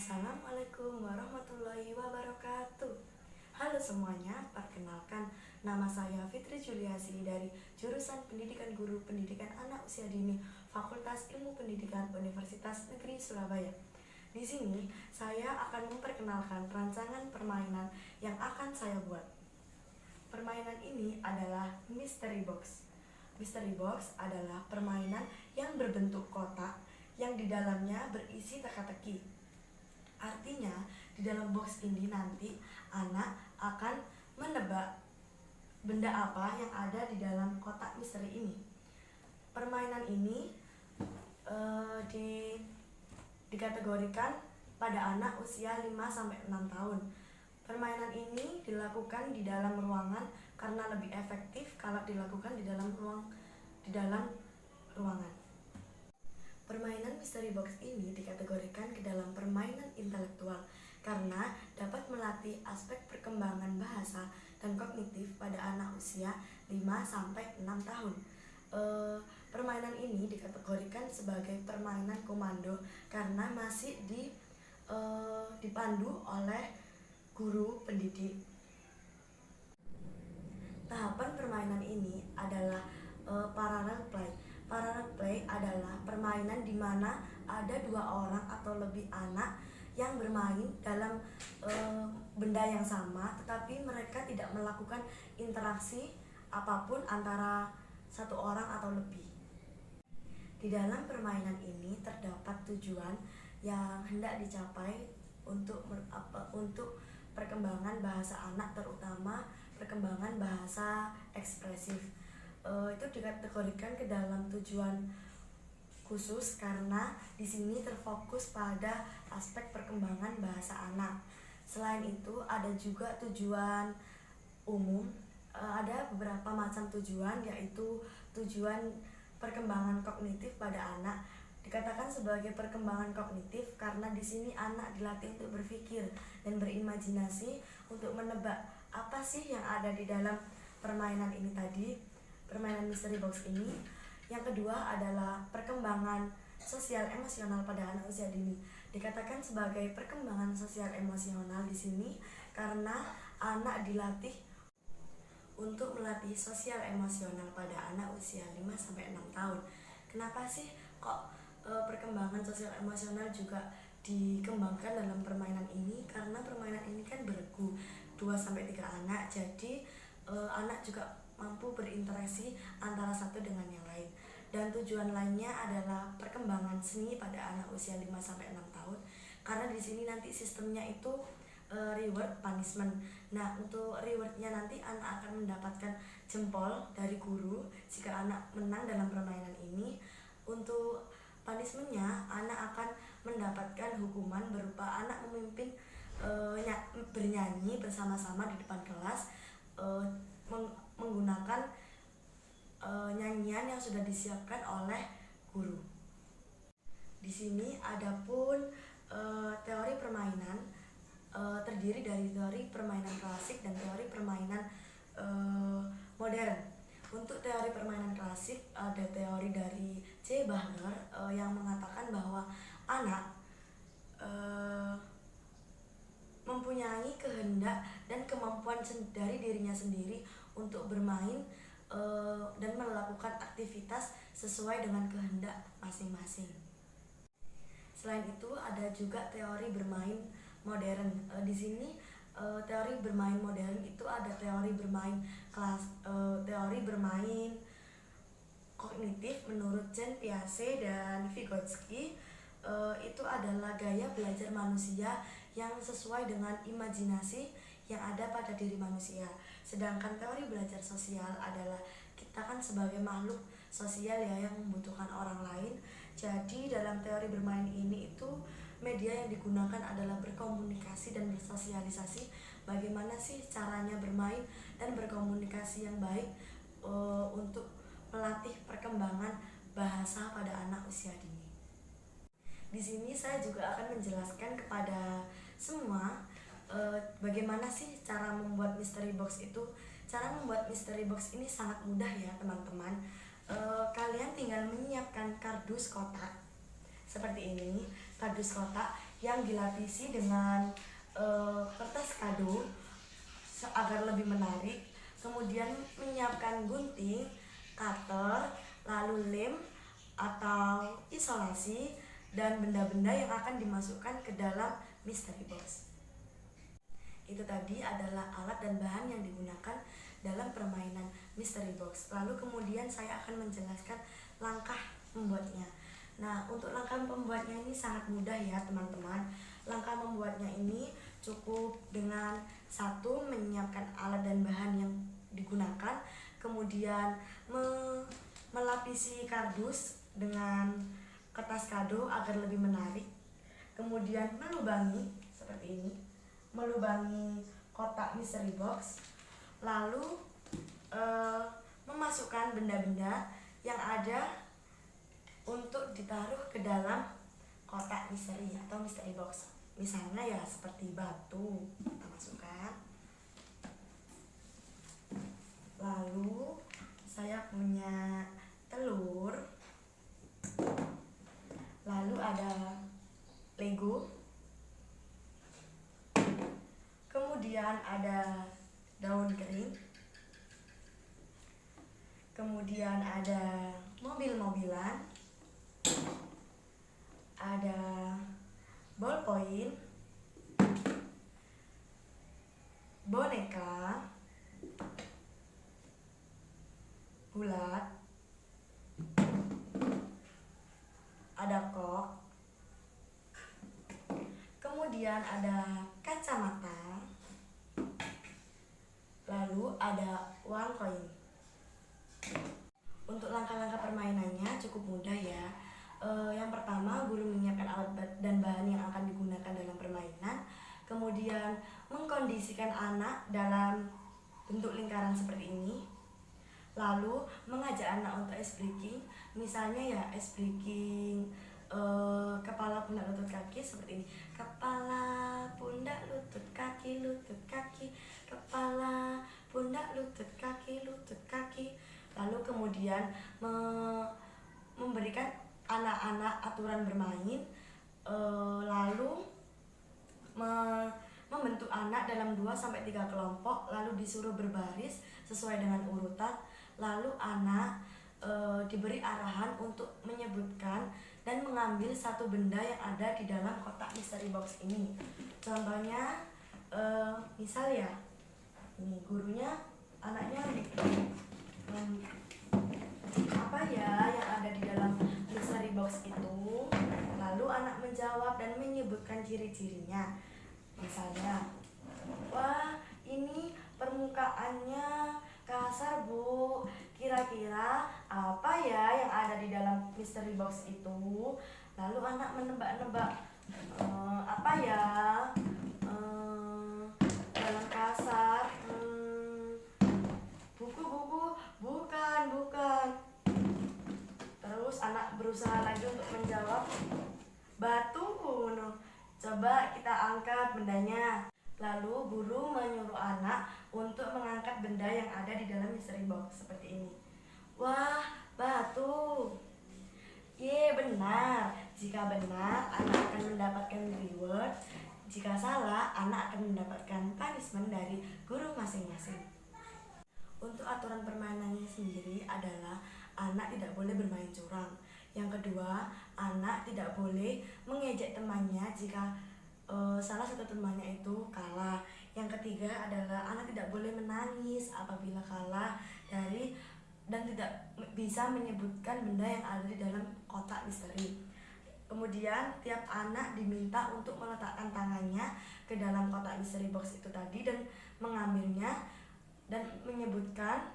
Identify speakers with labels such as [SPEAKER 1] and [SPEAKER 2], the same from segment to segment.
[SPEAKER 1] Assalamualaikum warahmatullahi wabarakatuh. Halo semuanya, perkenalkan nama saya Fitri Juliasi dari jurusan Pendidikan Guru Pendidikan Anak Usia Dini Fakultas Ilmu Pendidikan Universitas Negeri Surabaya. Di sini saya akan memperkenalkan rancangan permainan yang akan saya buat. Permainan ini adalah Mystery Box. Mystery Box adalah permainan yang berbentuk kotak yang di dalamnya berisi teka-teki. Artinya, di dalam box ini nanti anak akan menebak benda apa yang ada di dalam kotak misteri ini. Permainan ini dikategorikan pada anak usia 5-6 tahun. Permainan ini dilakukan di dalam ruangan karena lebih efektif kalau dilakukan di dalam ruangan. Permainan Mystery Box ini dikategorikan ke dalam permainan intelektual karena dapat melatih aspek perkembangan bahasa dan kognitif pada anak usia 5-6 tahun. Permainan ini dikategorikan sebagai permainan komando karena masih dipandu oleh guru pendidik. Tahapan permainan ini adalah parallel play. Parallel play adalah permainan di mana ada 2 orang atau lebih anak yang bermain dalam benda yang sama, tetapi mereka tidak melakukan interaksi apapun antara satu orang atau lebih. Di dalam permainan ini terdapat tujuan yang hendak dicapai untuk perkembangan bahasa anak, terutama perkembangan bahasa ekspresif. Itu dikategorikan ke dalam tujuan khusus karena di sini terfokus pada aspek perkembangan bahasa anak. Selain itu ada juga tujuan umum. Ada beberapa macam tujuan, yaitu tujuan perkembangan kognitif pada anak. Dikatakan sebagai perkembangan kognitif karena di sini anak dilatih untuk berpikir dan berimajinasi untuk menebak apa sih yang ada di dalam permainan ini tadi. Permainan Mystery Box ini. Yang kedua adalah perkembangan sosial emosional pada anak usia dini. Dikatakan sebagai perkembangan sosial emosional di sini karena anak dilatih untuk melatih sosial emosional pada anak usia 5-6 tahun. Kenapa sih kok perkembangan sosial emosional juga dikembangkan dalam permainan ini? Karena permainan ini kan beregu 2-3 anak, jadi anak juga mampu berinteraksi antara satu dengan yang lain. Dan tujuan lainnya adalah perkembangan seni pada anak usia 5-6 tahun. Karena di sini nanti sistemnya itu reward punishment. Nah, untuk rewardnya nanti anak akan mendapatkan jempol dari guru jika anak menang dalam permainan ini. Untuk punishmentnya, anak akan mendapatkan hukuman berupa anak memimpin bernyanyi bersama-sama di depan kelas menggunakan nyanyian yang sudah disiapkan oleh guru. Di sini adapun teori permainan terdiri dari teori permainan klasik dan teori permainan modern. Untuk teori permainan klasik ada teori dari C. Bahner yang mengatakan bahwa anak mempunyai kehendak dan kemampuan dari dirinya sendiri untuk bermain dan melakukan aktivitas sesuai dengan kehendak masing-masing. Selain itu ada juga teori bermain modern. Di sini teori bermain modern itu ada teori bermain kognitif menurut Jean Piaget dan Vygotsky. Itu adalah gaya belajar manusia yang sesuai dengan imajinasi yang ada pada diri manusia. Sedangkan teori belajar sosial adalah kita kan sebagai makhluk sosial ya yang membutuhkan orang lain. Jadi dalam teori bermain ini itu media yang digunakan adalah berkomunikasi dan bersosialisasi. Bagaimana sih caranya bermain dan berkomunikasi yang baik untuk melatih perkembangan bahasa pada anak usia dini. Di sini saya juga akan menjelaskan kepada semua bagaimana sih cara membuat mystery box itu. Cara membuat mystery box ini sangat mudah ya teman-teman. Kalian tinggal menyiapkan kardus kotak seperti ini, kardus kotak yang dilapisi dengan kertas kado agar lebih menarik. Kemudian menyiapkan gunting, cutter, lalu lem atau isolasi, dan benda-benda yang akan dimasukkan ke dalam mystery box. Itu tadi adalah alat dan bahan yang digunakan dalam permainan mystery box. Lalu kemudian saya akan menjelaskan langkah membuatnya. Nah, untuk langkah membuatnya ini sangat mudah ya teman-teman. Langkah membuatnya ini cukup dengan satu, menyiapkan alat dan bahan yang digunakan, kemudian melapisi kardus dengan kertas kado agar lebih menarik, kemudian melubangi seperti ini, melubangi kotak mystery box, lalu memasukkan benda-benda yang ada untuk ditaruh ke dalam kotak misteri atau mystery box. Misalnya ya seperti batu, kita masukkan. Lalu saya punya telur, lalu ada Lego, kemudian ada daun kering, kemudian ada mobil-mobilan, ada ballpoint, boneka, bulat, ada kok, kemudian ada kacamata, lalu ada uang koin. Untuk langkah-langkah permainannya cukup mudah ya. Yang pertama, guru menyiapkan alat dan bahan yang akan digunakan dalam permainan, kemudian mengkondisikan anak dalam bentuk lingkaran seperti ini, lalu mengajak anak untuk ice breaking, misalnya ya ice breaking kepala, pundak, lutut, kaki seperti ini. Kepala, pundak, lutut, kaki, kepala, pundak, lutut, kaki. Lalu kemudian memberikan anak-anak aturan bermain, lalu membentuk anak dalam 2-3 kelompok, lalu disuruh berbaris sesuai dengan urutan, lalu anak diberi arahan untuk menyebutkan dan mengambil satu benda yang ada di dalam kotak mystery box ini. Contohnya misal ya, ini gurunya anaknya apa ya yang ada di dalam mystery box itu, lalu anak menjawab dan menyebutkan ciri-cirinya. Misalnya, wah ini permukaannya kasar bu, kira-kira apa ya yang ada di dalam mystery box itu. Lalu anak menebak-nebak, apa ya, dalam kasar, buku-buku, bukan. Terus anak berusaha lagi untuk menjawab, batu. Coba kita angkat bendanya. Lalu guru menyuruh anak untuk mengangkat benda yang ada di dalam mystery box seperti ini. Wah, batu. Ye, benar. Jika benar, anak akan mendapatkan reward. Jika salah, anak akan mendapatkan punishment dari guru masing-masing. Untuk aturan permainannya sendiri adalah anak tidak boleh bermain curang. Yang kedua, anak tidak boleh mengejek temannya jika salah satu temannya itu kalah. Yang ketiga adalah anak tidak boleh menangis apabila kalah dan tidak bisa menyebutkan benda yang ada di dalam kotak misteri. Kemudian tiap anak diminta untuk meletakkan tangannya ke dalam kotak mystery box itu tadi dan mengambilnya dan menyebutkan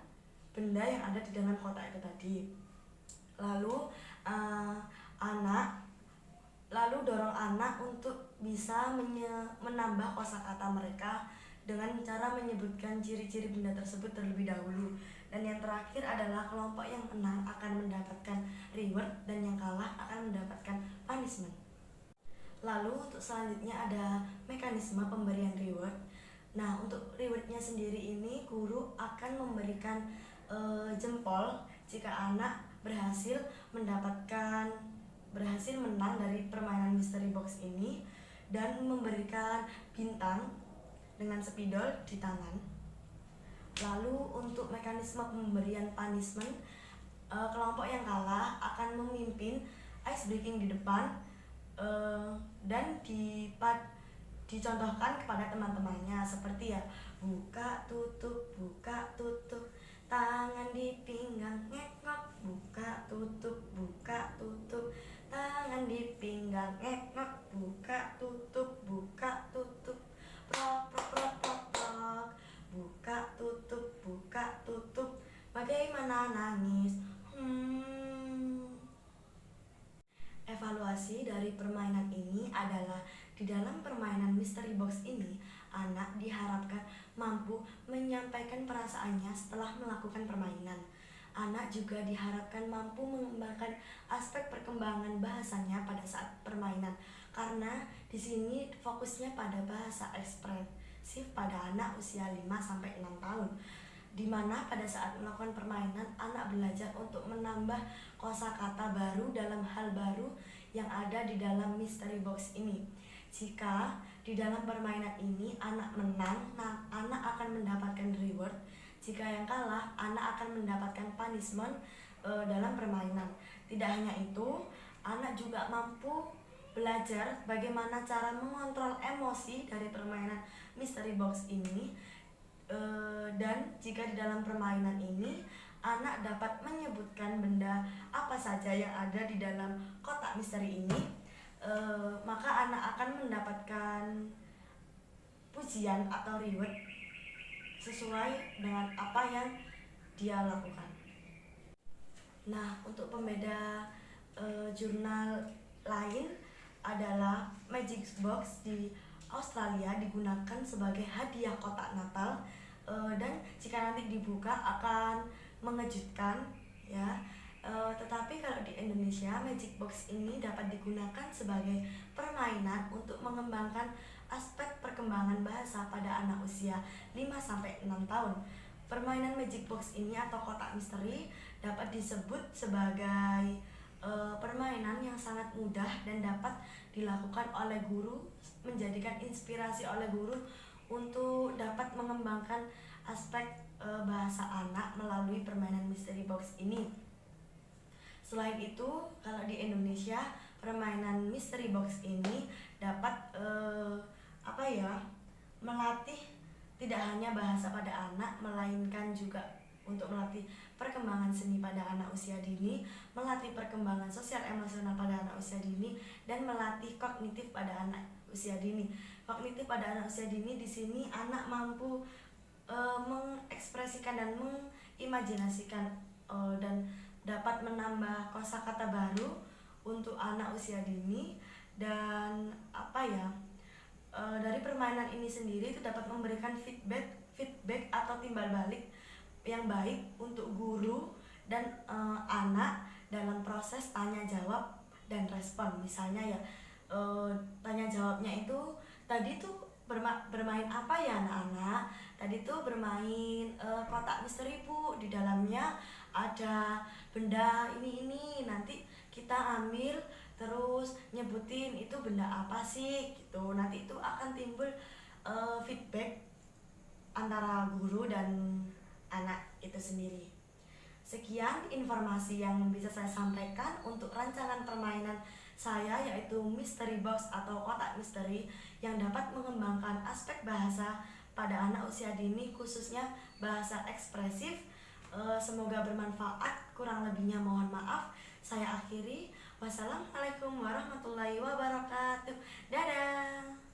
[SPEAKER 1] benda yang ada di dalam kotak itu tadi. Lalu dorong anak untuk bisa menambah kosakata mereka dengan cara menyebutkan ciri-ciri benda tersebut terlebih dahulu. Dan yang terakhir adalah kelompok yang menang akan mendapatkan reward dan yang kalah akan mendapatkan punishment. Lalu untuk selanjutnya ada mekanisme pemberian reward. Nah, untuk rewardnya sendiri ini guru akan memberikan jempol jika anak berhasil menang dari permainan mystery box ini. dan memberikan bintang dengan spidol di tangan. Lalu untuk mekanisme pemberian punishment, kelompok yang kalah akan memimpin ice breaking di depan dan dicontohkan kepada teman-temannya seperti ya buka tutup, tangan di pinggang ngekok, buka tutup, tangan di pinggang ngekok, buka tutup, prok prok prok prok prok, buka tutup, bagaimana nangis? Evaluasi dari permainan ini adalah di dalam permainan mystery box ini, anak diharapkan mampu menyampaikan perasaannya setelah melakukan permainan. Anak juga diharapkan mampu mengembangkan aspek perkembangan bahasanya pada saat permainan, karena di sini fokusnya pada bahasa ekspresif pada anak usia 5-6 tahun, di mana pada saat melakukan permainan, anak belajar untuk menambah kosakata baru dalam hal baru yang ada di dalam mystery box ini. Jika di dalam permainan ini anak menang, anak akan mendapatkan reward. Jika yang kalah, anak akan mendapatkan punishment dalam permainan. Tidak hanya itu, anak juga mampu belajar bagaimana cara mengontrol emosi dari permainan mystery box ini. Dan jika di dalam permainan ini anak dapat menyebutkan benda apa saja yang ada di dalam kotak misteri ini, maka anak akan mendapatkan pujian atau reward sesuai dengan apa yang dia lakukan. Nah, untuk pembeda jurnal lain adalah Magic Box di Australia digunakan sebagai hadiah kotak Natal, dan jika nanti dibuka akan mengejutkan ya. Tetapi kalau di Indonesia, Magic Box ini dapat digunakan sebagai permainan untuk mengembangkan aspek perkembangan bahasa pada anak usia 5-6 tahun. Permainan Magic Box ini atau kotak misteri dapat disebut sebagai permainan yang sangat mudah dan dapat dilakukan oleh guru, menjadikan inspirasi oleh guru untuk dapat mengembangkan aspek bahasa anak melalui permainan mystery box ini. Selain itu, kalau di Indonesia, permainan mystery box ini dapat melatih tidak hanya bahasa pada anak, melainkan juga untuk melatih perkembangan seni pada anak usia dini, melatih perkembangan sosial emosional pada anak usia dini, dan melatih kognitif pada anak usia dini. Kognitif pada anak usia dini di sini anak mampu mengekspresikan dan mengimajinasikan dan dapat menambah kosakata baru untuk anak usia dini. Dan dari permainan ini sendiri itu dapat memberikan feedback atau timbal balik yang baik untuk guru dan anak dalam proses tanya jawab dan respon. Misalnya ya, tanya jawabnya itu tadi tuh bermain apa ya anak-anak? Tadi tuh bermain kotak misteri Bu, di dalamnya ada benda ini nanti kita ambil terus nyebutin itu benda apa sih gitu. Nanti itu akan timbul feedback antara guru dan anak itu sendiri. Sekian informasi yang bisa saya sampaikan untuk rancangan permainan saya, yaitu Mystery Box atau kotak misteri yang dapat mengembangkan aspek bahasa pada anak usia dini, khususnya bahasa ekspresif. Semoga bermanfaat, kurang lebihnya mohon maaf. Saya akhiri. Wassalamualaikum warahmatullahi wabarakatuh. Dadah.